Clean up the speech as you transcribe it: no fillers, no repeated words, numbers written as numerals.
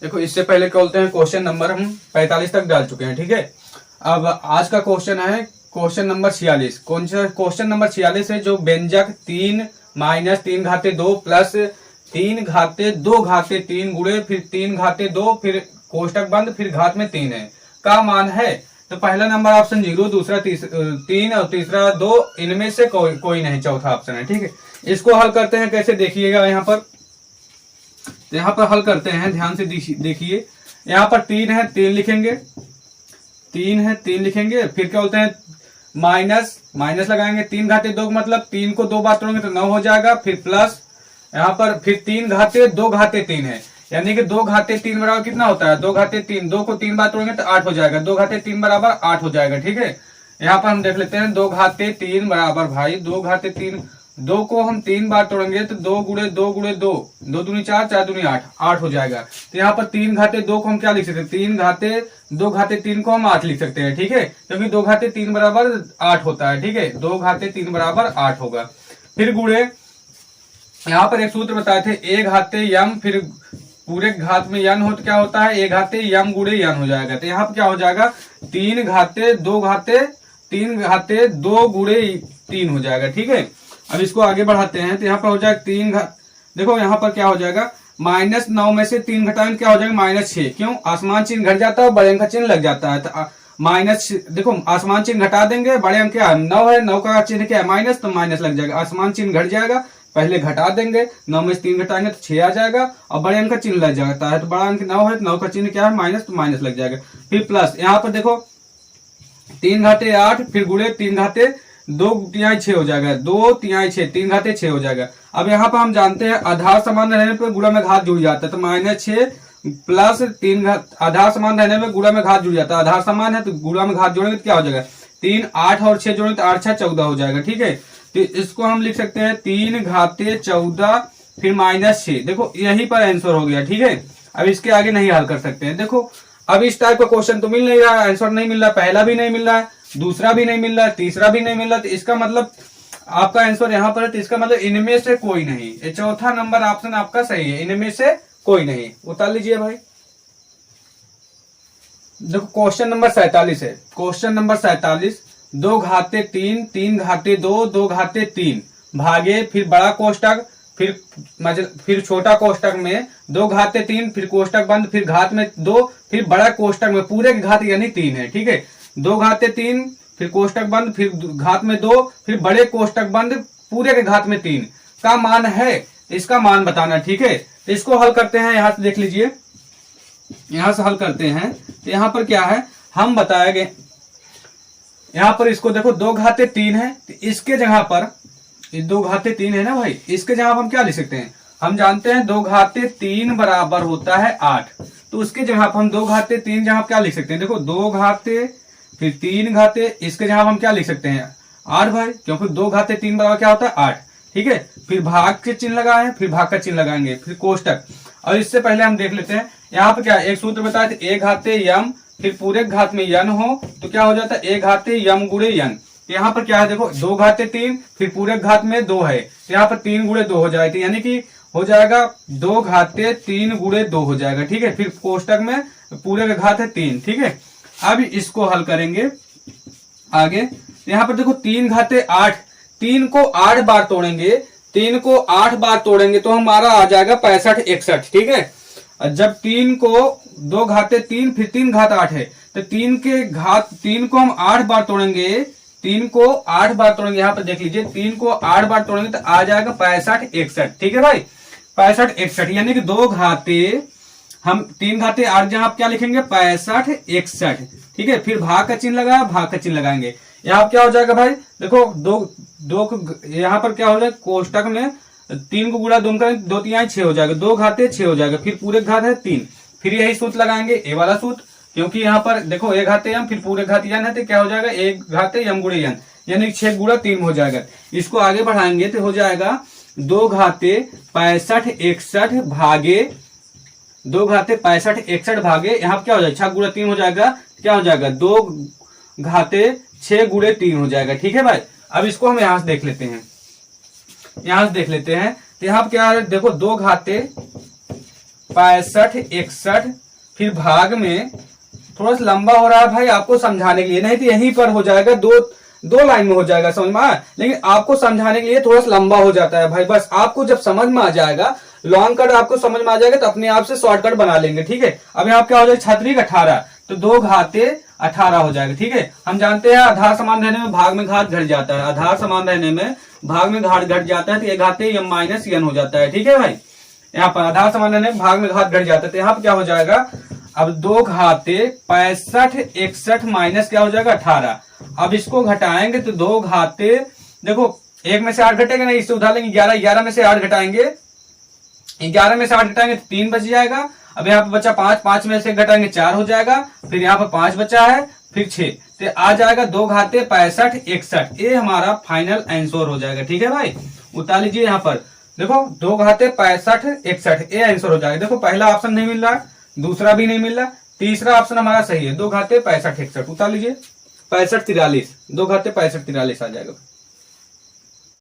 देखो इससे पहले क्या बोलते हैं, क्वेश्चन नंबर हम 45 तक डाल चुके हैं, ठीक है। अब आज का क्वेश्चन है क्वेश्चन नंबर 46। कौन सा क्वेश्चन नंबर 46 है, जो व्यंजक 3 माइनस 3 घाते 2 प्लस 3 घाते 2 घाते 3 गुणे फिर 3 घाते 2 फिर कोष्टक बंद फिर घात में 3 है का मान है। तो पहला नंबर ऑप्शन 0, दूसरा 3 और तीसरा 2, इनमें से कोई नहीं, चौथा ऑप्शन है, ठीक है। इसको हल करते हैं कैसे, देखिएगा यहाँ पर। यहाँ पर हल करते हैं, ध्यान से देखिए। यहाँ पर 3 है, 3 लिखेंगे, 3 है 3 लिखेंगे, फिर क्या बोलते हैं माइनस लगाएंगे। 3 घाते 2 मतलब 3 को 2 बार तोड़ेंगे तो 9 हो जाएगा, फिर प्लस यहाँ पर फिर 3 घाते 2 घाते 3 है, यानी कि 2 घाते 3 बराबर कितना होता है, 2 घाते 3, 2 को 3 बार तोड़ेंगे तो 8 हो जाएगा, 2 घाते 3 बराबर 8 हो जाएगा, ठीक है। यहाँ पर हम देख लेते हैं 2 घाते 3 बराबर भाई 2 घाते 3, 2 को हम 3 बार तोड़ेंगे तो 2 गुणे 2 गुणे 2, 2 दूनी 4, 4 दूनी 8, 8 हो जाएगा। तो यहाँ पर 3 घाते 2 को हम क्या लिख सकते हैं, 3 घाते 2 घाते 3 को हम 8 लिख सकते हैं, ठीक है, क्योंकि 2 घाते 3 बराबर 8 होता है, ठीक है, 2 घाते 3 बराबर 8 होगा। फिर गुणे, यहाँ पर एक सूत्र बताए थे, ए घाते यम फिर पूरे घात में यन हो तो क्या होता है, ए घाते यम गुणे यन हो जाएगा। तो यहाँ पर क्या हो जाएगा, 3 घाते 2 घाते 3 घाते 2 गुणे 3 हो जाएगा, ठीक है। अब इसको आगे बढ़ाते हैं तो यहाँ पर हो जाएगा 3 घात, देखो यहाँ पर क्या हो जाएगा, -9 में से 3 घटाएंगे क्या हो जाएगा -6, क्यों, आसमान चिन्ह घट जाता है और बड़े अंक का चिन्ह लग जाता है। तो माइनस, देखो आसमान चिन्ह घटा देंगे, बड़े अंक क्या है 9 है, 9 का चिन्ह क्या है माइनस, तो माइनस लग जाएगा, आसमान चिन्ह घट जाएगा, पहले घटा देंगे, 9 में से 3 घटाएंगे तो 6 आ जाएगा, और बड़े अंक का चिन्ह लग जाता है, तो बड़ा अंक 9 है तो 9 का चिन्ह क्या है माइनस, तो माइनस लग जाएगा। फिर प्लस, यहाँ पर देखो 3 घाते 8 फिर गुणे 3 घाते 2 तिहाई 6 हो जाएगा, 2 तिहाई 6, 3 घाते 6 हो जाएगा। अब यहाँ पर हम जानते हैं आधार समान रहने पर गुणा में घात जुड़ जाता है, तो -6 प्लस 3 घात, आधार समान रहने में गुणा में घात जुड़ जाता है, आधार समान है तो गुणा में घात जोड़ेंगे तो क्या हो जाएगा, 3 8 और 6 जोड़ेंगे तो 8 6 14 हो जाएगा, ठीक है। तो इसको हम लिख सकते हैं 3 घाते 14 फिर -6, देखो यही पर आंसर हो गया, ठीक है। अब इसके आगे नहीं हल कर सकते हैं। देखो अब इस टाइप का क्वेश्चन तो मिल नहीं रहा है, आंसर नहीं मिल रहा, पहला भी नहीं मिल रहा है, दूसरा भी नहीं मिल रहा है, तीसरा भी नहीं मिल रहा, तो इसका मतलब आपका आंसर यहाँ पर है, तो इसका मतलब इनमें से कोई नहीं, ये चौथा नंबर ऑप्शन आपका सही है, इनमें से कोई नहीं। उतार लीजिए भाई। देखो क्वेश्चन नंबर 47 है, क्वेश्चन नंबर 47, 2 घाते 3 3 घाते 2 2 घाते 3 भागे फिर बड़ा कोष्टक फिर छोटा कोष्टक में 2 घाते 3 फिर कोष्टक बंद फिर घात में 2 फिर बड़ा कोष्टक में पूरे के घात यानी 3 है, ठीक है। 2 घाते 3 फिर कोष्टक बंद फिर घात में 2 फिर बड़े कोष्टक बंद पूरे के घात में 3 का मान है, इसका मान बताना, ठीक है। तो इसको हल करते हैं, यहां से देख लीजिए, यहां से हल करते हैं। तो यहां पर क्या है, हम बताएंगे, यहां पर इसको देखो 2 घाते 3 है, तो इसके जगह पर 2 घाते 3 है ना भाई, इसके जगह हम क्या लिख सकते हैं, हम जानते हैं 2 घाते 3 बराबर होता है 8, तो उसके जगह पर हम 2 घाते 3 जहां क्या लिख सकते हैं, देखो 2 घाते फिर 3 घाते, इसके जगह हम क्या लिख सकते हैं 8 भाई, क्योंकि 2 घाते 3 बराबर क्या होता है 8, ठीक है। फिर भाग के चिन्ह लगाए, फिर भाग का चिन्ह लगाएंगे, फिर कोष्टक। और इससे पहले हम देख लेते हैं यहाँ पे क्या एक सूत्र बताया था, ए घाते यम फिर पूरे घात में यन हो तो क्या हो जाता है, ए घाते यम गुणे यन। यहाँ पर क्या है, देखो 2 घाते 3 फिर पूरे घात में 2 है, तो यहाँ पर 3 गुणे 2 हो जाएगी, यानी कि हो जाएगा 2 घाते 3 गुणे 2 हो जाएगा, ठीक है। फिर कोष्टक में पूरे का घात है 3, ठीक है। अब इसको हल करेंगे आगे, यहाँ पर देखो 3 घाते 8, 3 को 8 बार तोड़ेंगे, 3 को 8 बार तोड़ेंगे तो हमारा आ जाएगा 65 61, ठीक है। जब 3 को 2 घाते 3 फिर 3 घात 8 है, तो 3 के घात 3 को हम 8 बार तोड़ेंगे, 3 को 8 बार तोड़ेंगे, यहाँ पर देख लीजिए 3 को 8 बार तोड़ेंगे तो आ जाएगा 65 61, ठीक है भाई, 65 61, यानी कि 2 घाते हम 3 घाते 8 जहां आप क्या लिखेंगे 65 61, ठीक है। फिर भाग का चिन्ह लगाया, भाग का चिन्ह लगाएंगे, यहाँ क्या हो जाएगा भाई, देखो 2 यहाँ पर क्या हो जाएगा, कोष्टक में 3 को गुणा 2 करें 2 तिहाई 6 हो जाएगा, 2 घाते 6 हो जाएगा, फिर पूरे घात है 3, फिर यही सूत्र लगाएंगे ए वाला सूत्र, क्योंकि यहाँ पर देखो ए घाते यम फिर पूरे घात यन है, तो क्या हो जाएगा 1 घाते यम गुणे यन, यानी 6 गुणा 3 हो जाएगा। इसको आगे बढ़ाएंगे तो हो जाएगा 2 घाते 65 61 भागे 2 घाते 65 61 भागे, यहाँ क्या हो जाएगा 6 गुणा 3 हो जाएगा, क्या हो जाएगा 2 घाते 6 गुणे 3 हो जाएगा, ठीक है भाई। अब इसको हम यहां से देख लेते हैं, यहां से देख लेते हैं, तो यहाँ क्या है, देखो 2 घाते 65 61, फिर भाग में, थोड़ा सा लंबा हो रहा है भाई आपको समझाने के लिए, नहीं तो यहीं पर हो जाएगा, दो लाइन में हो जाएगा, समझ में आया, लेकिन आपको समझाने के लिए थोड़ा सा लंबा हो जाता है भाई। बस आपको जब समझ में आ जाएगा, लॉन्ग कट आपको समझ में आ जाएगा तो अपने आप से शॉर्टकट बना लेंगे, ठीक है। अब यहाँ क्या हो जाएगा, 36 18, तो 2 घाते 18 हो जाएगा, ठीक है। हम जानते हैं आधार समान रहने में भाग में घात घट जाता है, आधार समान रहने में भाग में घात घट जाता है, तो ये घाते m माइनस n हो जाता है, ठीक है भाई। यहाँ पर आधार समान रहने में भाग में घात घट जाता है, तो यहाँ पर क्या हो जाएगा, अब 2 घाते 65 61 माइनस क्या हो जाएगा 18। अब इसको घटाएंगे तो 2 घाते, देखो 1 में से 8 घटेगा नहीं, इससे उधार लेंगे 11, 11 में से 8 घटाएंगे, 11 में से 8 घटाएंगे तो 3 बच जाएगा। अब यहाँ पे बचा 5, 5 में से घटाएंगे 4 हो जाएगा, फिर यहाँ पर 5 बचा है, फिर 6, तो आ जाएगा 2 घाते 65 61, ये हमारा फाइनल आंसर हो जाएगा, ठीक है भाई। उतार लीजिए यहाँ पर, देखो 2 घाते 65 61, ये आंसर हो जाएगा। देखो पहला ऑप्शन नहीं मिल रहा, दूसरा भी नहीं मिल रहा, तीसरा ऑप्शन हमारा सही है, 2 घाते 65 61। उतार लीजिए 65 43, 2 घाते 65 43 आ जाएगा।